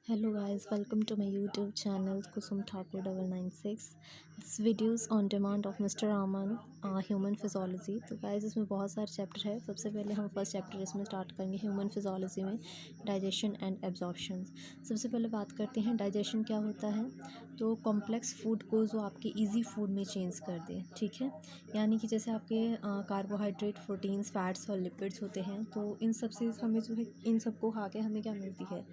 Hello guys, welcome to my YouTube channel Kusum Thakur 996. This videos on demand of Mr. Raman, human physiology. तो guys इसमें बहुत सारे chapter है। सबसे पहले हम फर्स्ट चैप्टर इसमें स्टार्ट करेंगे ह्यूमन फिज़ोलॉजी में डाइजेशन एंड एब्जॉर्प्शन। सबसे पहले बात करते हैं डाइजेशन क्या होता है। तो कॉम्प्लेक्स फूड को जो आपके इजी फूड में चेंज कर दे, ठीक है। यानी कि जैसे आपके कार्बोहाइड्रेट, प्रोटीन्स, फैट्स और लिपिड्स होते हैं, तो इन सब से हमें जो है इन सब को खा के हमें क्या मिलती है,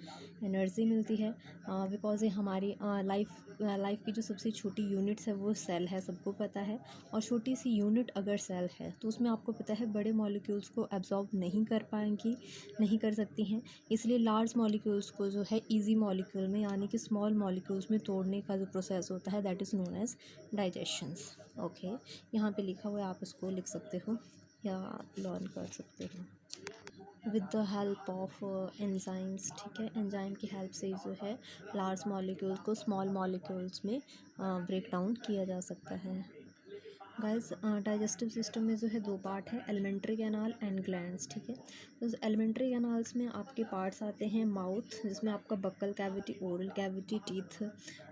एनर्जी मिलती है। बिकॉज़ ये हमारी लाइफ की जो सबसे छोटी यूनिट्स है वो सेल है, सबको पता है। और छोटी सी यूनिट अगर सेल है तो उसमें आपको पता है बड़े मॉलिक्यूल्स को एब्जॉर्ब नहीं कर पाएंगी, नहीं कर सकती हैं। इसलिए लार्ज मॉलिक्यूल्स को जो है इजी मॉलिक्यूल में यानी कि स्मॉल मॉलिक्यूल्स में तोड़ने का जो प्रोसेस होता है that is known as digestions. Okay, यहाँ पे लिखा हुआ है, आप इसको लिख सकते हो या लर्न कर सकते हो with the help of enzymes. ठीक है, एंजाइम की हेल्प से जो है लार्ज मॉलिक्यूल्स को स्मॉल मॉलिक्यूल्स में ब्रेक डाउन किया जा सकता है। गाइस, डाइजेस्टिव सिस्टम में जो है दो पार्ट है, एलिमेंट्री कैनाल एंड ग्लैंड्स। ठीक है, तो एलिमेंट्री कैनाल्स में आपके पार्ट्स आते हैं माउथ, जिसमें आपका buccal cavity, oral cavity, teeth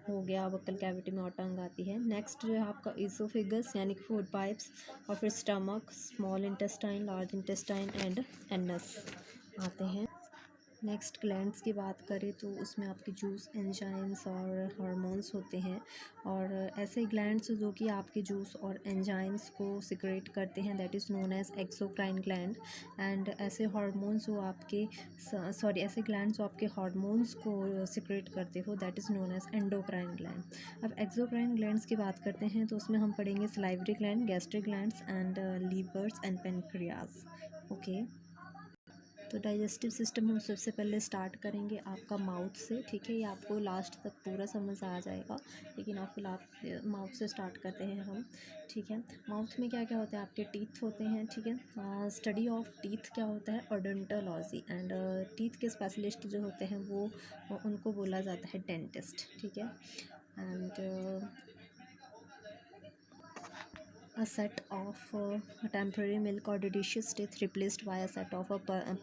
हो गया, बक्कल कैविटी में और टंग आती है। नेक्स्ट जो है आपका इसोफेगस यानी कि फूड पाइप्स, और फिर stomach, small intestine, large intestine and anus आते हैं। नेक्स्ट ग्लैंड्स की बात करें तो उसमें आपके जूस, एंजाइम्स और हार्मोन्स होते हैं। और ऐसे ग्लैंड्स जो कि आपके जूस और एंजाइम्स को सिक्रेट करते हैं that is known as exocrine gland. And ऐसे हार्मोन्स जो आपके ऐसे ग्लैंड्स जो आपके हार्मोन्स को सिक्रेट करते हो that is known as endocrine gland. अब एक्सोक्राइन ग्लैंड्स की बात करते हैं तो उसमें हम पढ़ेंगे salivary gland, gastric glands and livers and pancreas. Okay, तो डाइजेस्टिव सिस्टम हम सबसे पहले स्टार्ट करेंगे आपका माउथ से। ठीक है, ये आपको लास्ट तक पूरा समझ आ जाएगा, लेकिन आप फिलहाल माउथ से स्टार्ट करते हैं हम। ठीक है, माउथ में क्या क्या होता है, आपके टीथ होते हैं। ठीक है, स्टडी ऑफ टीथ क्या होता है, ओडोंटोलॉजी। एंड टीथ के स्पेशलिस्ट जो होते हैं वो उनको बोला जाता है डेंटिस्ट। ठीक है, and a set of temporary milk or deciduous teeth replaced by a set of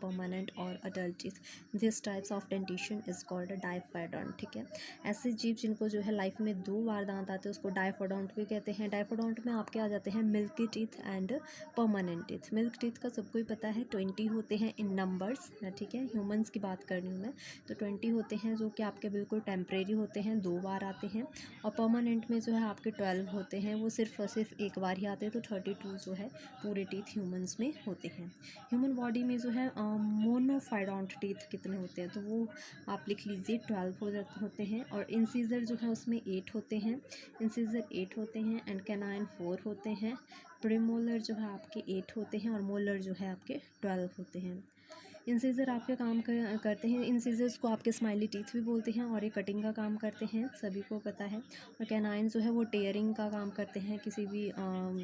permanent or adult teeth. This types of dentition is called a diaphodont. ठीक है, ऐसे जीव जिनको जो है लाइफ में दो बार दांत आते हैं उसको डायफोडोंट भी कहते हैं। डायफोडोंट में आपके आ जाते हैं milky teeth and permanent teeth. Milk teeth का सबको ही पता है 20 होते हैं इन नंबर्स। ठीक है, ह्यूमंस की बात कर रही हूँ मैं, तो 20 होते हैं जो कि आपके बिल्कुल टेम्परेरी होते हैं, दो बार आते हैं। और परमानेंट में जो है आपके 12 होते हैं, वो सिर्फ और सिर्फ एक बार ही आते हैं। तो 32 जो है पूरे टीथ ह्यूमंस में होते हैं। ह्यूमन बॉडी में जो है मोनोफाइडोंट टीथ कितने होते हैं, तो वो आप लिख लीजिए 12 होते हैं। और इंसीजर जो है उसमें 8 होते हैं, इंसीजर 8 होते हैं। एंड कैनाइन 4 होते हैं। प्रीमोलर जो है आपके 8 होते हैं और मोलर जो है आपके 12 होते हैं। इंसीजर आपके काम करते हैं, इंसीजर्स को आपके स्माइली टीथ भी बोलते हैं, और ये कटिंग का काम करते हैं, सभी को पता है। और कैनाइन जो है वो टेयरिंग का काम करते हैं, किसी भी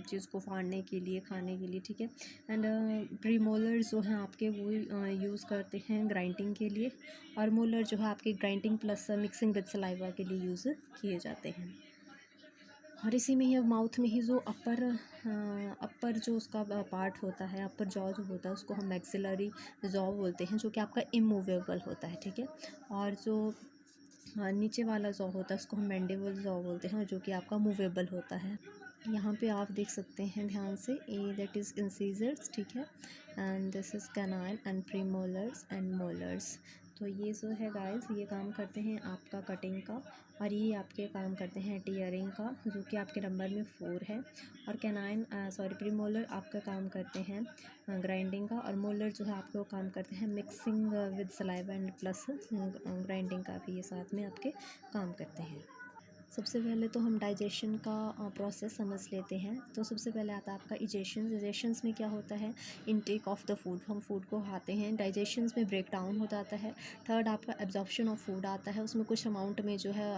चीज़ को फाड़ने के लिए, खाने के लिए। ठीक है, एंड प्रीमोलर्स जो हैं आपके वो यूज़ करते हैं ग्राइंडिंग के लिए, और मोलर जो है आपके grinding plus mixing with saliva के लिए यूज़ किए जाते हैं। और इसी में ही अब माउथ में ही जो अपर जो उसका पार्ट होता है, अपर जॉ जो होता है उसको हम मैक्सिलरी जॉ बोलते हैं, जो कि आपका इमूवेबल होता है। ठीक है, और जो नीचे वाला जॉ होता है उसको हम मैंडिबल जॉ बोलते हैं, जो कि आपका मूवेबल होता है। यहाँ पे आप देख सकते हैं ध्यान से, ए दैट इज़ इंसीजर्स। ठीक है, and this is canine and premolars and molars. तो ये जो है गाइस, ये काम करते हैं आपका कटिंग का, और ये आपके काम करते हैं टीयरिंग का, जो कि आपके नंबर में 4 है। और कैनाइन प्रीमोलर आपका काम करते हैं ग्राइंडिंग का, और मोलर जो है आपके वो काम करते हैं mixing with saliva and plus grinding का भी ये साथ में आपके काम करते हैं। सबसे पहले तो हम डाइजेशन का प्रोसेस समझ लेते हैं। तो सबसे पहले आता है आपका इजेशंस में क्या होता है, इनटेक ऑफ द फूड, हम फूड को खाते हैं, डाइजेशंस में ब्रेक डाउन हो जाता है। थर्ड आपका एब्जॉर्प्शन ऑफ फूड आता है, उसमें कुछ अमाउंट में जो है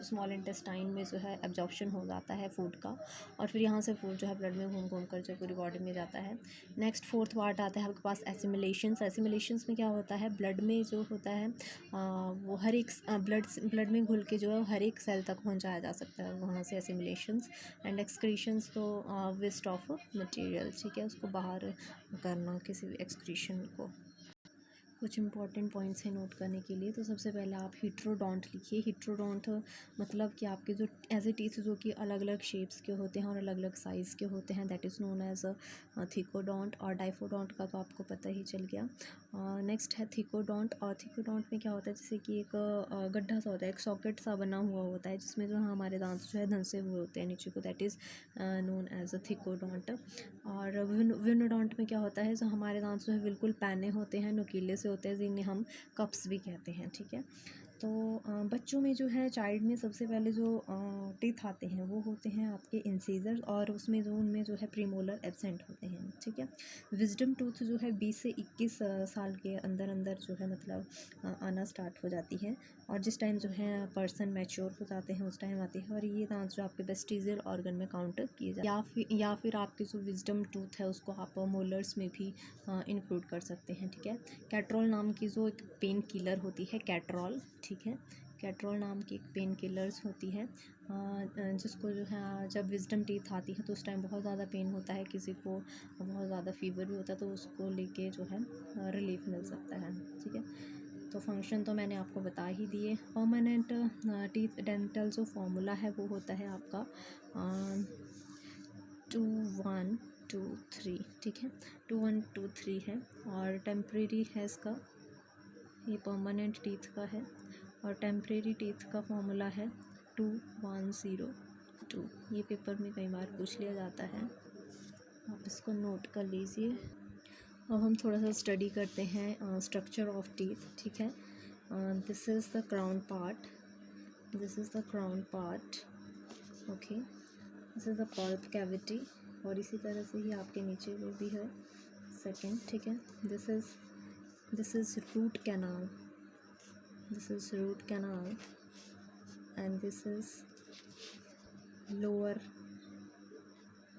स्मॉल इंटेस्टाइन में जो है एब्जॉर्प्शन हो जाता है फूड का, और फिर यहाँ से फूड जो है ब्लड में घूम घूम कर जो पूरी बॉडी में जाता है। नेक्स्ट फोर्थ पार्ट आता है आपके पास एसिमिलेशंस में क्या होता है, ब्लड में जो होता है वो हर एक ब्लड में घुल के जो है हर एक सेल तक पहुंचाया जा सकता है, वहाँ से एसिमिलेशंस। एंड एक्सक्रीशंस तो वेस्ट ऑफ मटेरियल। ठीक है, उसको बाहर करना किसी भी एक्सक्रीशन को। कुछ इंपॉर्टेंट पॉइंट्स हैं नोट करने के लिए। तो सबसे पहले आप हिट्रोडोंट लिखिए। हिट्रोडोंट मतलब कि आपके जो ऐसे टीथ जो कि अलग अलग शेप्स के होते हैं और अलग अलग साइज़ के होते हैं, दैट इज़ नोन एज थिकोडोंट। और डाइफोडोंट का तो आपको पता ही चल गया। नेक्स्ट है थिकोडोंट। और थिकोडोंट में क्या होता है, जैसे कि एक गड्ढा सा होता है, एक सॉकेट सा बना हुआ होता है जिसमें जो हमारे दांत जो है धंसे हुए होते हैं नीचे को, that is known as a thecodont. और विनोडोंट में क्या होता है, जो हमारे दांत जो है बिल्कुल पैने होते हैं, नुकीले से होते हैं, जिन्हें हम कप्स भी कहते हैं। ठीक है। तो बच्चों में जो है, चाइल्ड में सबसे पहले जो टीथ आते हैं वो होते हैं आपके इंसीजर, और उसमें जो उनमें जो है प्रीमोलर एब्सेंट होते हैं। ठीक है। विजडम टूथ जो है 20 से 21 साल के अंदर अंदर जो है मतलब आना स्टार्ट हो जाती है, और जिस टाइम जो है पर्सन मैच्योर हो जाते हैं उस टाइम आती है। और ये दांत जो आपके वेस्टिजियल ऑर्गन में काउंट किए जाते हैं, या फिर आपके जो विजडम टूथ है उसको आप मोलर्स में भी इंक्लूड कर सकते हैं। ठीक है। कैट्रोल नाम की जो एक पेन किलर होती है, कैट्रोल, ठीक है, कैट्रोल नाम की एक पेन किलर्स होती है, जिसको जो है जब विजडम टीथ आती है तो उस टाइम बहुत ज़्यादा पेन होता है, किसी को बहुत ज़्यादा फीवर भी होता है, तो उसको लेके जो है रिलीफ मिल सकता है। ठीक है। तो फंक्शन तो मैंने आपको बता ही दिए। परमानेंट टीथ डेंटल जो फॉर्मूला है वो होता है आपका 2 1 2 3। ठीक है। 2 1 2 3 है। और टेम्परेरी है इसका, ये परमानेंट टीथ का है, और टेम्परेरी टीथ का फॉर्मूला है 2 1 0 2। ये पेपर में कई बार पूछ लिया जाता है, आप इसको नोट कर लीजिए। अब हम थोड़ा सा स्टडी करते हैं स्ट्रक्चर ऑफ टीथ। ठीक है। This is the crown part, this is the crown part, okay, this is the pulp cavity, और इसी तरह से ही आपके नीचे वो भी है सेकंड। ठीक है। This is root canal, this is root canal, and this is lower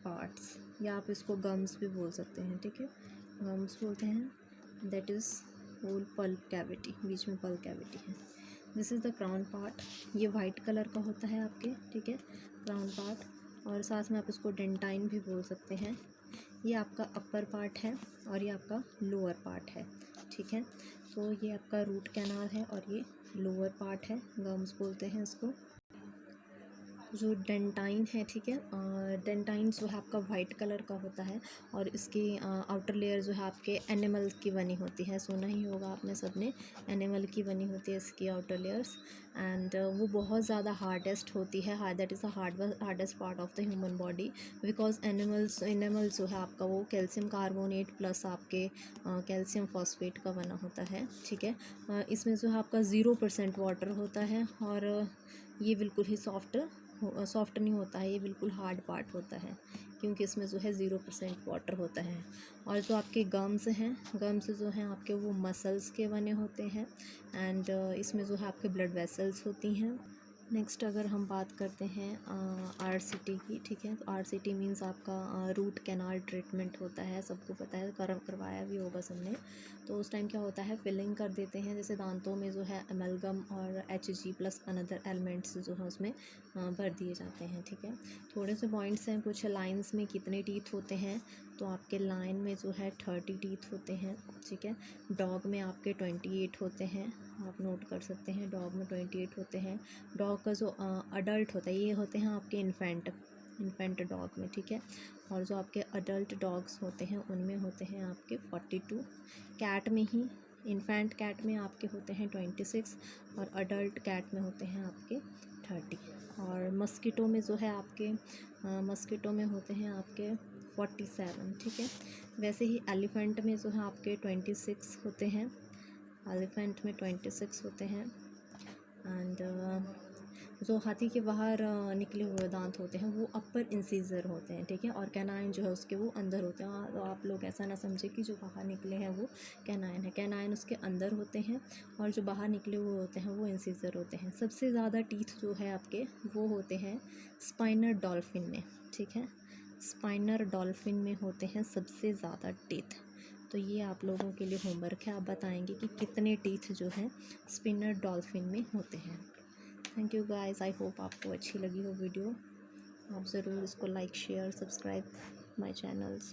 parts, या आप इसको गम्स भी बोल सकते हैं। ठीक है, गम्स बोलते हैं, that is whole pulp cavity, बीच में पल्प कैविटी है। This is the crown part, ये वाइट कलर का होता है आपके। ठीक है, क्राउन पार्ट, और साथ में आप इसको डेंटाइन भी बोल सकते हैं। ये आपका अपर पार्ट है और ये आपका लोअर पार्ट है। ठीक है। तो ये आपका रूट कैनाल है और ये लोअर पार्ट है, गम्स बोलते हैं इसको। जो डेंटाइन है, ठीक है, डेंटाइन जो है आपका वाइट कलर का होता है, और इसकी आउटर लेयर जो है आपके एनिमल की बनी होती है, सुना ही होगा आपने सबने, एनिमल की बनी होती है इसकी आउटर लेयर्स। एंड वो बहुत ज़्यादा हार्डेस्ट होती है, that is the hardest part of the human body, because animals जो है आपका वो कैल्शियम कार्बोनेट प्लस आपके कैल्शियम फॉस्फेट का बना होता है। ठीक है। इसमें जो है आपका 0% वाटर होता है, और ये बिल्कुल ही सॉफ्ट नहीं होता है, ये बिल्कुल हार्ड पार्ट होता है, क्योंकि इसमें जो है 0% वाटर होता है। और जो आपके गम्स हैं, गम्स जो हैं आपके वो मसल्स के बने होते हैं, एंड इसमें जो है आपके ब्लड वेसल्स होती हैं। नेक्स्ट अगर हम बात करते हैं RCT की, ठीक है, तो RCT मीन्स आपका रूट कैनाल ट्रीटमेंट होता है, सबको पता है, करवाया भी होगा सबने। तो उस टाइम क्या होता है, फिलिंग कर देते हैं, जैसे दांतों में जो है अमेलगम और HG प्लस अनदर एलिमेंट्स जो है उसमें भर दिए जाते हैं। ठीक है। थोड़े से पॉइंट्स हैं, कुछ लाइंस में कितने टीथ होते हैं, तो आपके लाइन में जो है 30 टीथ होते हैं। ठीक है। डॉग में आपके 28 होते हैं, आप नोट कर सकते हैं, डॉग में 28 होते हैं। डॉग का जो अडल्ट होता है, ये होते हैं आपके इन्फेंट डॉग में। ठीक है। और जो आपके अडल्ट डॉग्स होते हैं उनमें होते हैं आपके 42। कैट में ही, इन्फेंट कैट में आपके होते हैं 26, और अडल्ट कैट में होते हैं आपके 30। और मस्कीटो में जो है आपके मस्कीटो में होते हैं आपके 47। ठीक है। वैसे ही एलिफेंट में जो है आपके 26 होते हैं, एलिफेंट में 26 होते हैं। एंड जो हाथी के बाहर निकले हुए दांत होते हैं वो अपर इंसीजर होते हैं। ठीक है। और कैनाइन जो है उसके वो अंदर होते हैं, तो आप लोग ऐसा ना समझे कि जो बाहर निकले हैं वो कैनाइन है, कैनाइन उसके अंदर होते हैं, और जो बाहर निकले हुए होते हैं वो इंसीजर होते हैं। सबसे ज़्यादा टीथ जो है आपके वो होते हैं स्पाइनर डॉल्फिन में। ठीक है। स्पाइनर डॉल्फिन में होते हैं सबसे ज़्यादा टीथ। तो ये आप लोगों के लिए होमवर्क है, आप बताएंगे कि कितने टीथ जो हैं स्पिनर डॉल्फिन में होते हैं। Thank you guys, I hope आपको अच्छी लगी हो वीडियो। आप ज़रूर इसको like share subscribe my channels.